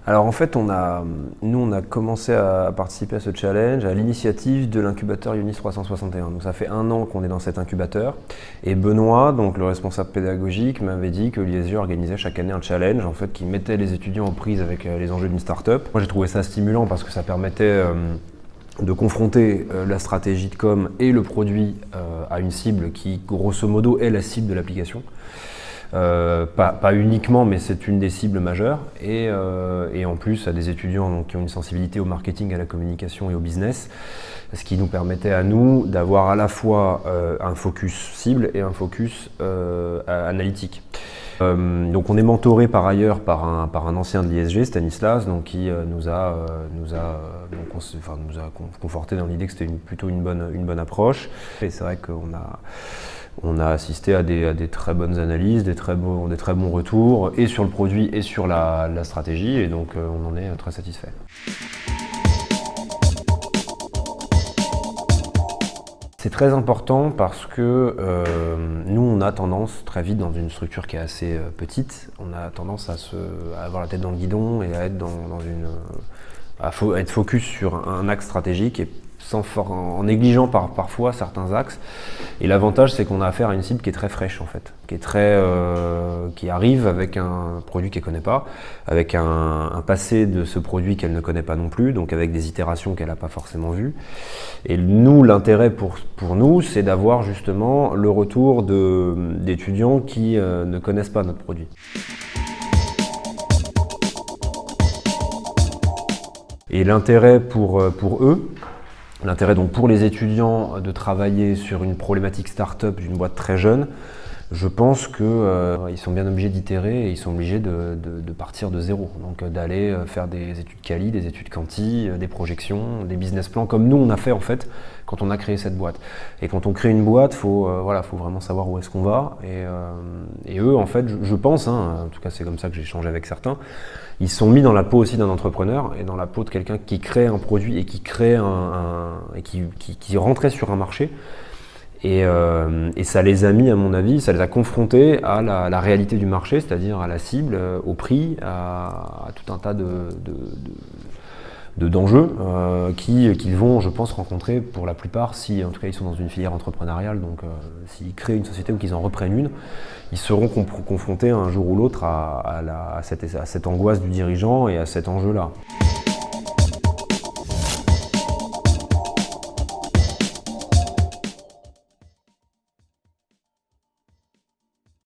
Alors en fait, nous on a commencé à participer à ce challenge à l'initiative de l'incubateur Unis 361. Donc ça fait 1 an qu'on est dans cet incubateur. Et Benoît, donc le responsable pédagogique, m'avait dit que l'ISG organisait chaque année un challenge en fait, qui mettait les étudiants en prise avec les enjeux d'une start-up. Moi j'ai trouvé ça stimulant parce que ça permettait de confronter la stratégie de com et le produit à une cible qui grosso modo est la cible de l'application. Pas uniquement, mais c'est une des cibles majeures. Et en plus, à des étudiants donc, qui ont une sensibilité au marketing, à la communication et au business, ce qui nous permettait à nous d'avoir à la fois un focus cible et un focus analytique. Donc on est mentoré par ailleurs par un ancien de l'ISG, Stanislas, donc, qui nous a conforté dans l'idée que c'était plutôt une bonne approche. Et c'est vrai qu'on a assisté à des très bonnes analyses, des très bons retours, et sur le produit et sur la stratégie, et donc on en est très satisfait. C'est très important parce que nous, on a tendance très vite dans une structure qui est assez petite, on a tendance à avoir la tête dans le guidon et à être être focus sur un axe stratégique et en négligeant parfois certains axes. Et l'avantage, c'est qu'on a affaire à une cible qui est très fraîche en fait, qui arrive avec un produit qu'elle ne connaît pas, avec un passé de ce produit qu'elle ne connaît pas non plus, donc avec des itérations qu'elle n'a pas forcément vues. Et nous, l'intérêt pour nous, c'est d'avoir justement le retour d'étudiants qui ne connaissent pas notre produit. Et l'intérêt pour eux, l'intérêt donc pour les étudiants de travailler sur une problématique start-up d'une boîte très jeune, je pense qu'ils sont bien obligés d'itérer et ils sont obligés de partir de zéro. Donc d'aller faire des études quali, des études quanti, des projections, des business plans, comme nous on a fait en fait quand on a créé cette boîte. Et quand on crée une boîte, faut vraiment savoir où est-ce qu'on va. Et eux en fait, je pense, en tout cas c'est comme ça que j'ai échangé avec certains, ils sont mis dans la peau aussi d'un entrepreneur et dans la peau de quelqu'un qui crée un produit et qui crée qui rentrait sur un marché. Et ça les a mis, à mon avis, ça les a confrontés à la réalité du marché, c'est-à-dire à la cible, au prix, à tout un tas d'enjeux qu'ils vont, je pense, rencontrer pour la plupart, si en tout cas ils sont dans une filière entrepreneuriale, donc s'ils créent une société ou qu'ils en reprennent une, ils seront confrontés un jour ou l'autre à cette angoisse du dirigeant et à cet enjeu-là.